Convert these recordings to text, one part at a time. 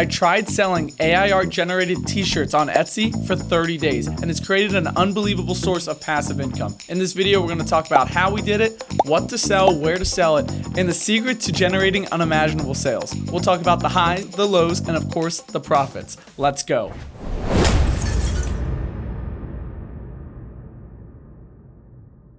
I tried selling AI art generated t-shirts on Etsy for 30 days and it's created an unbelievable source of passive income. In this video, we're going to talk about how we did it, what to sell, where to sell it, and the secret to generating unimaginable sales. We'll talk about the highs, the lows, and of course, the profits. Let's go.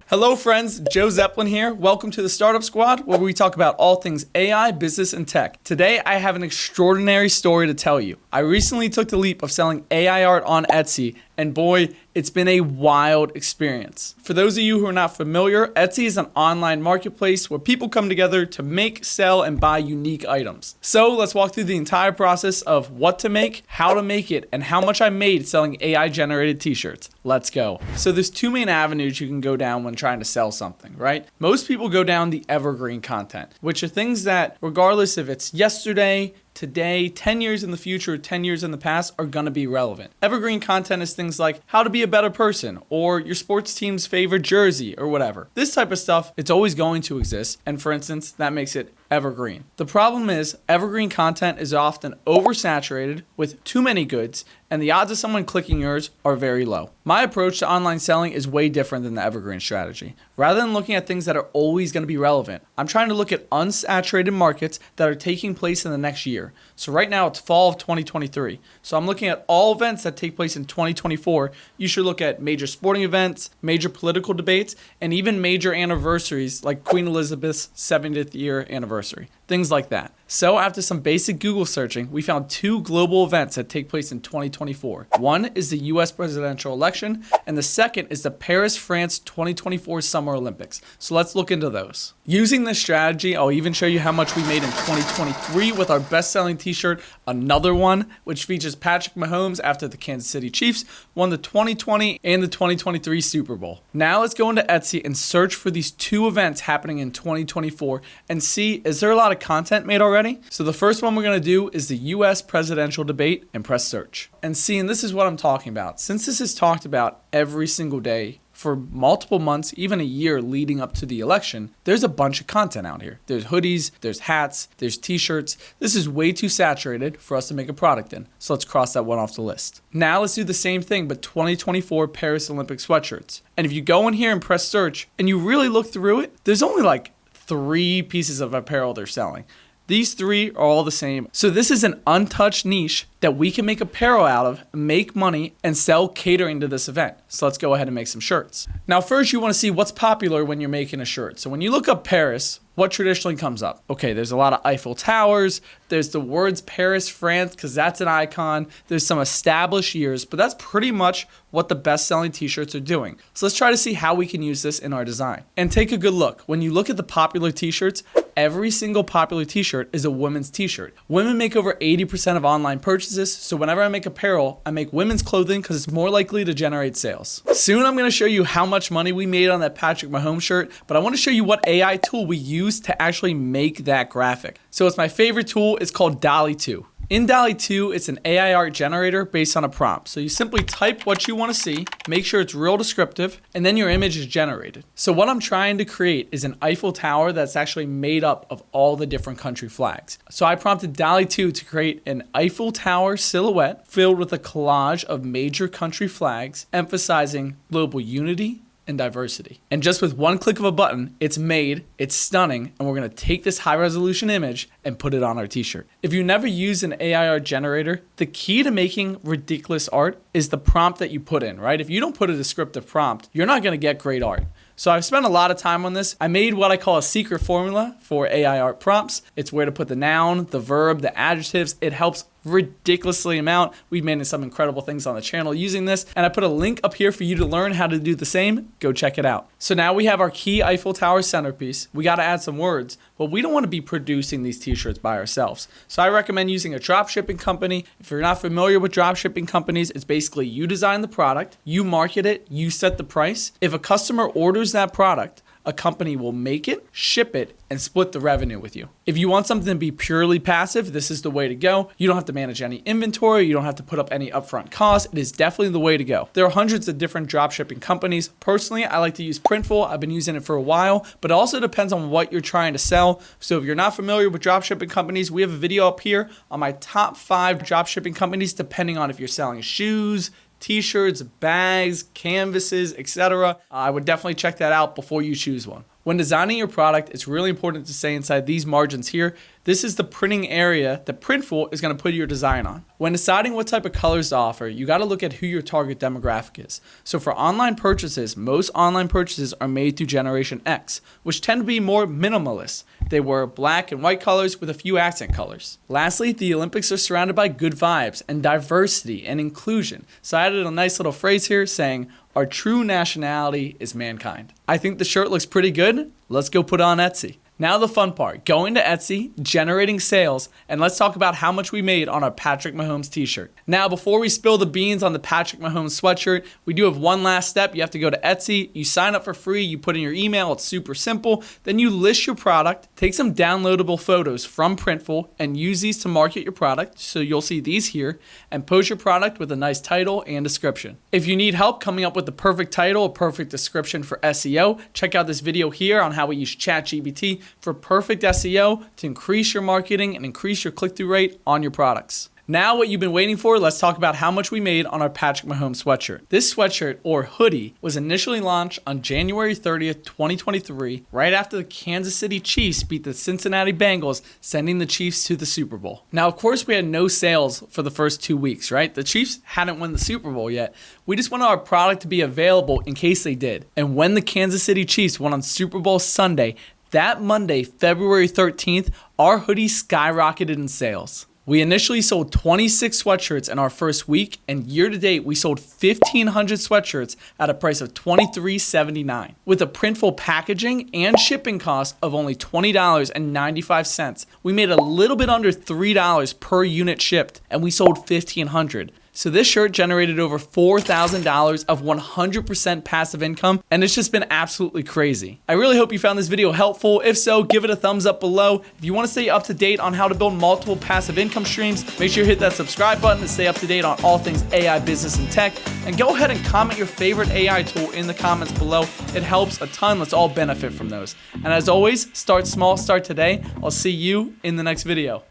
Hello friends, Joe Zeppelin here. Welcome to the Startup Squad, where we talk about all things AI, business, and tech. Today, I have an extraordinary story to tell you. I recently took the leap of selling AI art on Etsy, and boy, it's been a wild experience. For those of you who are not familiar, Etsy is an online marketplace where people come together to make, sell, and buy unique items. So let's walk through the entire process of what to make, how to make it, and how much I made selling AI generated t-shirts. Let's go. So there's two main avenues you can go down when trying to sell something, right? Most people go down the evergreen content, which are things that regardless if it's yesterday, today, 10 years in the future, 10 years in the past are going to be relevant. Evergreen content is things like how to be a better person or your sports team's favorite jersey or whatever. This type of stuff, it's always going to exist. And for instance, that makes it evergreen. The problem is evergreen content is often oversaturated with too many goods and the odds of someone clicking yours are very low. My approach to online selling is way different than the evergreen strategy. Rather than looking at things that are always going to be relevant, I'm trying to look at unsaturated markets that are taking place in the next year. So right now it's fall of 2023. So I'm looking at all events that take place in 2024. You should look at major sporting events, major political debates, and even major anniversaries like Queen Elizabeth's 70th year anniversary. Things like that. So after some basic Google searching, we found two global events that take place in 2024. One is the US presidential election, and the second is the Paris, France 2024 Summer Olympics. So let's look into those. Using this strategy, I'll even show you how much we made in 2023 with our best-selling t-shirt, Another One, which features Patrick Mahomes after the Kansas City Chiefs won the 2020 and the 2023 Super Bowl. Now let's go into Etsy and search for these two events happening in 2024 and see, is there a lot of content made already? So the first one we're going to do is the US presidential debate and press search. And see, and this is what I'm talking about. Since this is talked about every single day for multiple months, even a year leading up to the election, there's a bunch of content out here. There's hoodies, there's hats, there's t-shirts. This is way too saturated for us to make a product in. So let's cross that one off the list. Now let's do the same thing, but 2024 Paris Olympic sweatshirts. And if you go in here and press search and you really look through it, there's only like 3 pieces of apparel they're selling. These 3 are all the same. So this is an untouched niche that we can make apparel out of, make money, and sell catering to this event. So let's go ahead and make some shirts. Now first you want to see what's popular when you're making a shirt. So when you look up Paris, what traditionally comes up? Okay, there's a lot of Eiffel Towers. There's the words Paris, France, because that's an icon. There's some established years, but that's pretty much what the best-selling t-shirts are doing. So let's try to see how we can use this in our design. And take a good look. When you look at the popular t-shirts, every single popular t-shirt is a women's t-shirt. Women make over 80% of online purchases, so whenever I make apparel, I make women's clothing because it's more likely to generate sales. Soon I'm going to show you how much money we made on that Patrick Mahomes shirt, but I want to show you what AI tool we use to actually make that graphic. So it's my favorite tool. It's called DALL-E 2. In DALL-E 2, it's an AI art generator based on a prompt. So you simply type what you want to see, make sure it's real descriptive, and then your image is generated. So what I'm trying to create is an Eiffel Tower that's actually made up of all the different country flags. So I prompted DALL-E 2 to create an Eiffel Tower silhouette filled with a collage of major country flags, emphasizing global unity and diversity. And just with one click of a button, it's made, it's stunning, and we're going to take this high resolution image and put it on our t-shirt. If you never use an AI art generator, the key to making ridiculous art is the prompt that you put in, right? If you don't put a descriptive prompt, you're not going to get great art. So I've spent a lot of time on this. I made what I call a secret formula for AI art prompts. It's where to put the noun, the verb, the adjectives. It helps ridiculously amount. We've made some incredible things on the channel using this, and I put a link up here for you to learn how to do the same. Go check it out. So now we have our key Eiffel Tower centerpiece. We got to add some words, but we don't want to be producing these t-shirts by ourselves. So I recommend using a drop shipping company. If you're not familiar with drop shipping companies, it's basically you design the product, you market it, you set the price. If a customer orders that product, a company will make it, ship it, and split the revenue with you. If you want something to be purely passive, this is the way to go. You don't have to manage any inventory. You don't have to put up any upfront costs. It is definitely the way to go. There are hundreds of different dropshipping companies. Personally, I like to use Printful. I've been using it for a while, but it also depends on what you're trying to sell. So if you're not familiar with dropshipping companies, we have a video up here on my top 5 dropshipping companies, depending on if you're selling shoes, t-shirts, bags, canvases, etc. I would definitely check that out before you choose one. When designing your product, it's really important to say inside these margins here, this is the printing area that Printful is going to put your design on. When deciding what type of colors to offer, you got to look at who your target demographic is. So for online purchases, most online purchases are made through Generation X, which tend to be more minimalist. They wear black and white colors with a few accent colors. Lastly, the Olympics are surrounded by good vibes and diversity and inclusion. So I added a nice little phrase here saying, our true nationality is mankind. I think the shirt looks pretty good. Let's go put it on Etsy. Now the fun part, going to Etsy, generating sales, and let's talk about how much we made on our Patrick Mahomes t-shirt. Now, before we spill the beans on the Patrick Mahomes sweatshirt, we do have one last step. You have to go to Etsy, you sign up for free, you put in your email, it's super simple. Then you list your product, take some downloadable photos from Printful, and use these to market your product. So you'll see these here, and post your product with a nice title and description. If you need help coming up with the perfect title, a perfect description for SEO, check out this video here on how we use ChatGPT for perfect SEO to increase your marketing and increase your click-through rate on your products. Now what you've been waiting for, let's talk about how much we made on our Patrick Mahomes sweatshirt. This sweatshirt, or hoodie, was initially launched on January 30th, 2023, right after the Kansas City Chiefs beat the Cincinnati Bengals, sending the Chiefs to the Super Bowl. Now, of course, we had no sales for the first 2 weeks, right? The Chiefs hadn't won the Super Bowl yet. We just wanted our product to be available in case they did. And when the Kansas City Chiefs won on Super Bowl Sunday, that Monday, February 13th, our hoodie skyrocketed in sales. We initially sold 26 sweatshirts in our first week, and year to date, we sold 1,500 sweatshirts at a price of $23.79. With a Printful packaging and shipping cost of only $20.95, we made a little bit under $3 per unit shipped, and we sold 1,500. So this shirt generated over $4,000 of 100% passive income, and it's just been absolutely crazy. I really hope you found this video helpful. If so, give it a thumbs up below. If you want to stay up to date on how to build multiple passive income streams, make sure you hit that subscribe button to stay up to date on all things AI, business, and tech. And go ahead and comment your favorite AI tool in the comments below. It helps a ton. Let's all benefit from those. And as always, start small, start today. I'll see you in the next video.